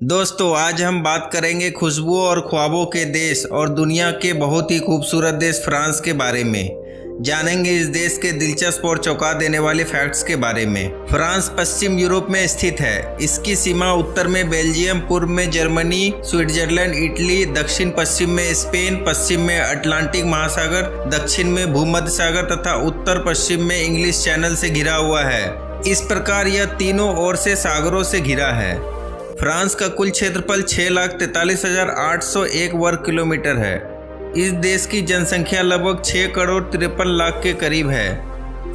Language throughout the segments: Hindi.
दोस्तों आज हम बात करेंगे खुशबू और ख्वाबों के देश और दुनिया के बहुत ही खूबसूरत देश फ्रांस के बारे में। जानेंगे इस देश के दिलचस्प और चौंका देने वाले फैक्ट्स के बारे में। फ्रांस पश्चिम यूरोप में स्थित है। इसकी सीमा उत्तर में बेल्जियम, पूर्व में जर्मनी, स्विट्जरलैंड, इटली, दक्षिण पश्चिम में स्पेन, पश्चिम में अटलांटिक महासागर, दक्षिण में भूमध्य सागर तथा उत्तर पश्चिम में इंग्लिश चैनल से घिरा हुआ है। इस प्रकार यह तीनों ओर से सागरों से घिरा है। फ्रांस का कुल क्षेत्रफल 6,43,801 वर्ग किलोमीटर है। इस देश की जनसंख्या लगभग 6 करोड़ 53 लाख के करीब है।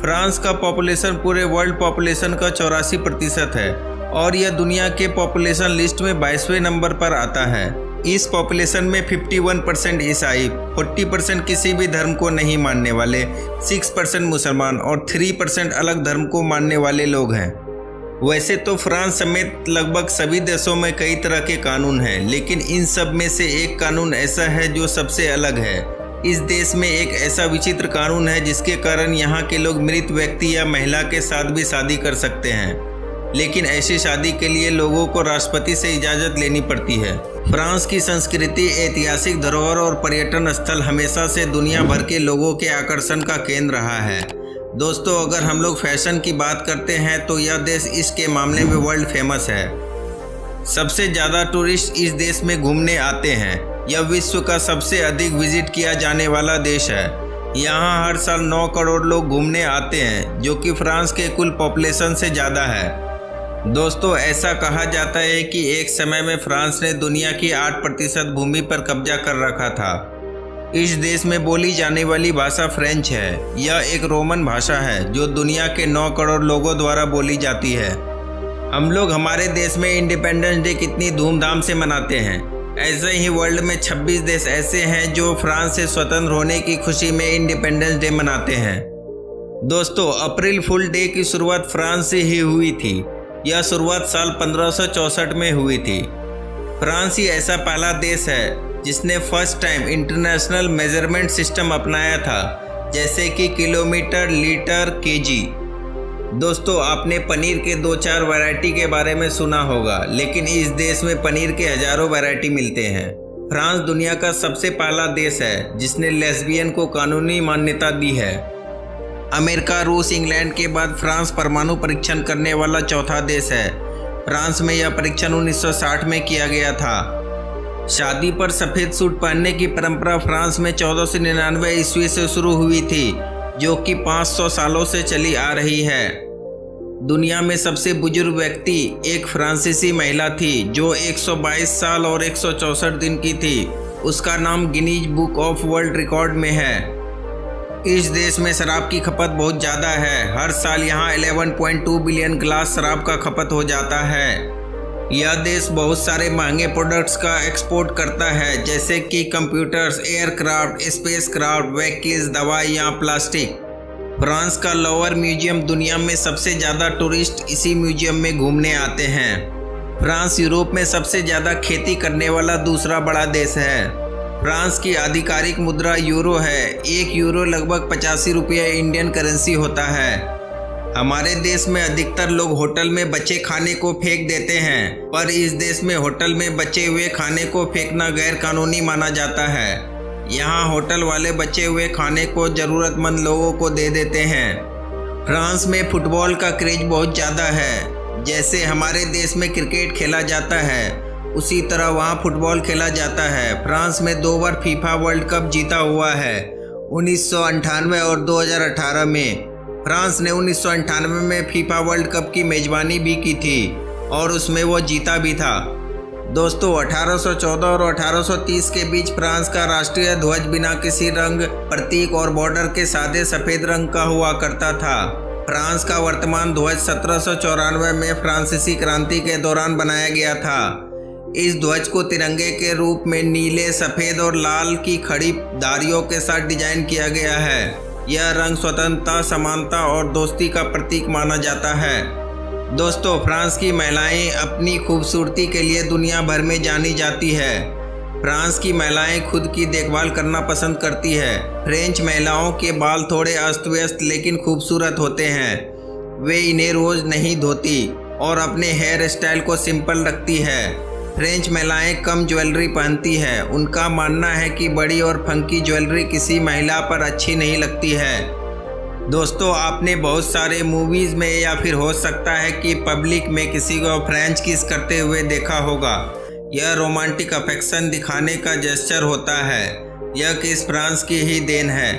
फ्रांस का पॉपुलेशन पूरे वर्ल्ड पॉपुलेशन का 84% है और यह दुनिया के पॉपुलेशन लिस्ट में 22वें नंबर पर आता है। इस पॉपुलेशन में 51% ईसाई, 40% किसी भी धर्म को नहीं मानने वाले, 6% मुसलमान और 3% अलग धर्म को मानने वाले लोग हैं। वैसे तो फ्रांस समेत लगभग सभी देशों में कई तरह के कानून हैं, लेकिन इन सब में से एक कानून ऐसा है जो सबसे अलग है। इस देश में एक ऐसा विचित्र कानून है जिसके कारण यहाँ के लोग मृत व्यक्ति या महिला के साथ भी शादी कर सकते हैं, लेकिन ऐसी शादी के लिए लोगों को राष्ट्रपति से इजाज़त लेनी पड़ती है। फ्रांस की संस्कृति, ऐतिहासिक धरोहर और पर्यटन स्थल हमेशा से दुनिया भर के लोगों के आकर्षण का केंद्र रहा है। दोस्तों अगर हम लोग फैशन की बात करते हैं तो यह देश इसके मामले में वर्ल्ड फेमस है। सबसे ज़्यादा टूरिस्ट इस देश में घूमने आते हैं। यह विश्व का सबसे अधिक विजिट किया जाने वाला देश है। यहाँ हर साल 9 करोड़ लोग घूमने आते हैं, जो कि फ्रांस के कुल पॉपुलेशन से ज़्यादा है। दोस्तों ऐसा कहा जाता है कि एक समय में फ्रांस ने दुनिया की 8% भूमि पर कब्जा कर रखा था। इस देश में बोली जाने वाली भाषा फ्रेंच है। यह एक रोमन भाषा है जो दुनिया के 9 करोड़ लोगों द्वारा बोली जाती है। हम लोग हमारे देश में इंडिपेंडेंस डे कितनी धूमधाम से मनाते हैं, ऐसे ही वर्ल्ड में 26 देश ऐसे हैं जो फ्रांस से स्वतंत्र होने की खुशी में इंडिपेंडेंस डे मनाते हैं। दोस्तों अप्रैल फुल डे की शुरुआत फ्रांस से ही हुई थी। यह शुरुआत साल 1564 में हुई थी। फ्रांस ही ऐसा पहला देश है जिसने first time international measurement system अपनाया था, जैसे कि किलोमीटर, लीटर, केजी। दोस्तों आपने पनीर के 2-4 वैरायटी के बारे में सुना होगा, लेकिन इस देश में पनीर के हजारों वैरायटी मिलते हैं। फ्रांस दुनिया का सबसे पहला देश है जिसने लेस्बियन को कानूनी मान्यता दी है। अमेरिका, रूस, इंग्लैंड के बाद फ्रांस परमाणु परीक्षण करने वाला चौथा देश है। फ्रांस में यह परीक्षण 1960 में किया गया था। शादी पर सफ़ेद सूट पहनने की परंपरा फ्रांस में 1499 ईस्वी से शुरू हुई थी, जो कि 500 सालों से चली आ रही है। दुनिया में सबसे बुजुर्ग व्यक्ति एक फ्रांसीसी महिला थी जो 122 साल और 164 दिन की थी। उसका नाम Guinness book of world record में है। इस देश में शराब की खपत बहुत ज़्यादा है। हर साल यहाँ 11.2 बिलियन गिलास शराब का खपत हो जाता है। यह देश बहुत सारे महंगे प्रोडक्ट्स का एक्सपोर्ट करता है, जैसे कि कंप्यूटर्स, एयरक्राफ्ट, स्पेसक्राफ्ट, व्हीकल्स, दवाइयाँ, प्लास्टिक। फ्रांस का लोवर म्यूजियम दुनिया में सबसे ज़्यादा टूरिस्ट इसी म्यूजियम में घूमने आते हैं। फ्रांस यूरोप में सबसे ज़्यादा खेती करने वाला दूसरा बड़ा देश है। फ्रांस की आधिकारिक मुद्रा यूरो है। 1 यूरो लगभग 85 रुपये इंडियन करेंसी होता है। हमारे देश में अधिकतर लोग होटल में बचे खाने को फेंक देते हैं, पर इस देश में होटल में बचे हुए खाने को फेंकना गैर कानूनी माना जाता है। यहाँ होटल वाले बचे हुए खाने को ज़रूरतमंद लोगों को दे देते हैं। फ्रांस में फुटबॉल का क्रेज बहुत ज़्यादा है। जैसे हमारे देश में क्रिकेट खेला जाता है, उसी तरह वहाँ फुटबॉल खेला जाता है। फ्रांस में 2 बार फीफा वर्ल्ड कप जीता हुआ है, 1998 और 2018 में। फ्रांस ने 1998 में फीफा वर्ल्ड कप की मेज़बानी भी की थी और उसमें वो जीता भी था। दोस्तों 1814 और 1830 के बीच फ्रांस का राष्ट्रीय ध्वज बिना किसी रंग, प्रतीक और बॉर्डर के सादे सफ़ेद रंग का हुआ करता था। फ्रांस का वर्तमान ध्वज 1794 में फ्रांसीसी क्रांति के दौरान बनाया गया था। इस ध्वज को तिरंगे के रूप में नीले, सफ़ेद और लाल की खड़ी धारियों के साथ डिजाइन किया गया है। यह रंग स्वतंत्रता, समानता और दोस्ती का प्रतीक माना जाता है। दोस्तों फ्रांस की महिलाएं अपनी खूबसूरती के लिए दुनिया भर में जानी जाती है। फ्रांस की महिलाएं खुद की देखभाल करना पसंद करती है। फ्रेंच महिलाओं के बाल थोड़े अस्त व्यस्त लेकिन खूबसूरत होते हैं। वे इन्हें रोज़ नहीं धोती और अपने हेयर स्टाइल को सिंपल रखती है। फ्रेंच महिलाएं कम ज्वेलरी पहनती हैं। उनका मानना है कि बड़ी और फंकी ज्वेलरी किसी महिला पर अच्छी नहीं लगती है। दोस्तों, आपने बहुत सारे मूवीज़ में या फिर हो सकता है कि पब्लिक में किसी को फ्रेंच किस करते हुए देखा होगा। यह रोमांटिक अफेक्शन दिखाने का जेस्चर होता है। यह किस फ्रांस की ही देन है।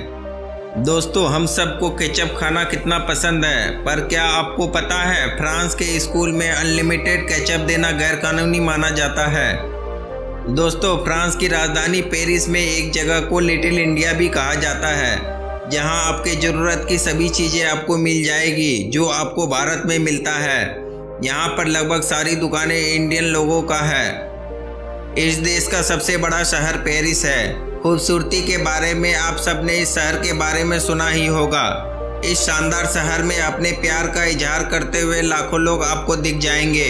दोस्तों, हम सबको केचप खाना कितना पसंद है, पर क्या आपको पता है फ्रांस के स्कूल में अनलिमिटेड केचप देना गैरकानूनी माना जाता है। दोस्तों, फ्रांस की राजधानी पेरिस में एक जगह को लिटिल इंडिया भी कहा जाता है, जहां आपके ज़रूरत की सभी चीज़ें आपको मिल जाएगी जो आपको भारत में मिलता है। यहां पर लगभग सारी दुकानें इंडियन लोगों का है। इस देश का सबसे बड़ा शहर पेरिस है। खूबसूरती के बारे में आप सब ने इस शहर के बारे में सुना ही होगा। इस शानदार शहर में अपने प्यार का इजहार करते हुए लाखों लोग आपको दिख जाएंगे।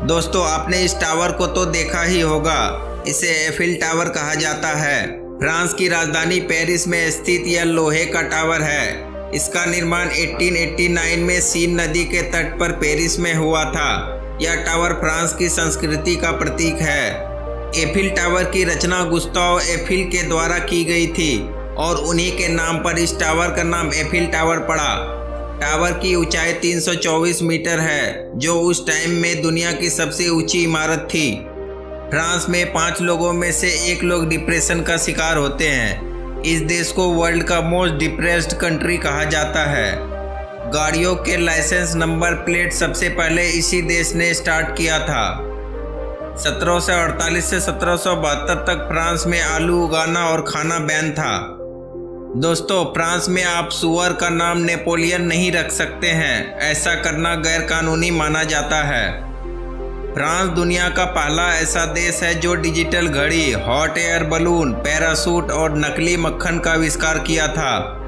दोस्तों, आपने इस टावर को तो देखा ही होगा। इसे एफिल टावर कहा जाता है। फ्रांस की राजधानी पेरिस में स्थित यह लोहे का टावर है। इसका निर्माण 1889 में सीन नदी के तट पर पेरिस में हुआ था। यह टावर फ्रांस की संस्कृति का प्रतीक है। एफिल टावर की रचना गुस्ताव एफिल के द्वारा की गई थी और उन्हीं के नाम पर इस टावर का नाम एफिल टावर पड़ा। टावर की ऊंचाई 324 मीटर है, जो उस टाइम में दुनिया की सबसे ऊंची इमारत थी। फ्रांस में 5 लोगों में से 1 लोग डिप्रेशन का शिकार होते हैं। इस देश को वर्ल्ड का मोस्ट डिप्रेस्ड कंट्री कहा जाता है। गाड़ियों के लाइसेंस नंबर प्लेट सबसे पहले इसी देश ने स्टार्ट किया था। 1748 से 1772 तक फ्रांस में आलू उगाना और खाना बैन था। दोस्तों, फ्रांस में आप सुअर का नाम नेपोलियन नहीं रख सकते हैं। ऐसा करना गैरकानूनी माना जाता है। फ्रांस दुनिया का पहला ऐसा देश है जो डिजिटल घड़ी, हॉट एयर बलून, पैराशूट और नकली मक्खन का आविष्कार किया था।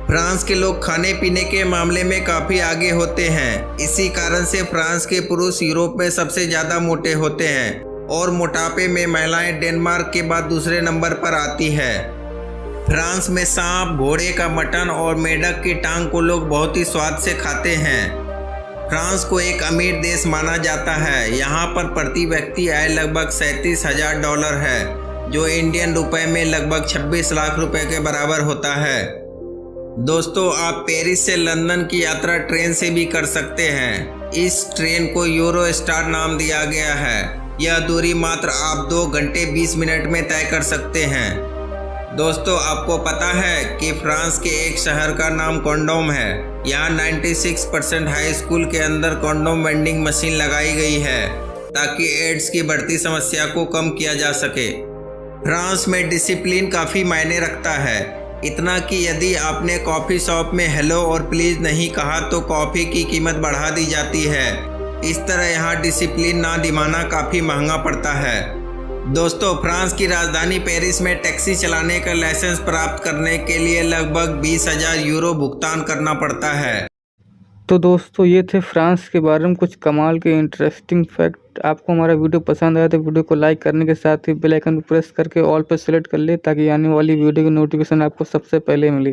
फ्रांस के लोग खाने पीने के मामले में काफ़ी आगे होते हैं। इसी कारण से फ्रांस के पुरुष यूरोप में सबसे ज़्यादा मोटे होते हैं और मोटापे में महिलाएं डेनमार्क के बाद दूसरे नंबर पर आती है। फ्रांस में सांप, घोड़े का मटन और मेंढक की टांग को लोग बहुत ही स्वाद से खाते हैं। फ्रांस को एक अमीर देश माना जाता है। यहाँ पर प्रति व्यक्ति आय लगभग $37,000 है, जो इंडियन रुपए में लगभग 26 लाख रुपए के बराबर होता है। दोस्तों, आप पेरिस से लंदन की यात्रा ट्रेन से भी कर सकते हैं। इस ट्रेन को यूरो स्टार नाम दिया गया है। यह दूरी मात्र आप 2 घंटे 20 मिनट में तय कर सकते हैं। दोस्तों, आपको पता है कि फ्रांस के एक शहर का नाम कॉन्डोम है। यहाँ 96% हाई स्कूल के अंदर कॉन्डोम वेंडिंग मशीन लगाई गई है ताकि एड्स की बढ़ती समस्या को कम किया जा सके। फ्रांस में डिसिप्लिन काफ़ी मायने रखता है। इतना कि यदि आपने कॉफ़ी शॉप में हेलो और प्लीज़ नहीं कहा तो कॉफ़ी की कीमत बढ़ा दी जाती है। इस तरह यहाँ डिसिप्लिन ना निभाना काफ़ी महंगा पड़ता है। दोस्तों, फ्रांस की राजधानी पेरिस में टैक्सी चलाने का लाइसेंस प्राप्त करने के लिए लगभग 20,000 यूरो भुगतान करना पड़ता है। तो दोस्तों, ये थे फ्रांस के बारे में कुछ कमाल के इंटरेस्टिंग फैक्ट। आपको हमारा वीडियो पसंद आया तो वीडियो को लाइक करने के साथ ही बेल आइकन को प्रेस करके ऑल पर सेलेक्ट कर ले, ताकि आने वाली वीडियो की नोटिफिकेशन आपको सबसे पहले मिले।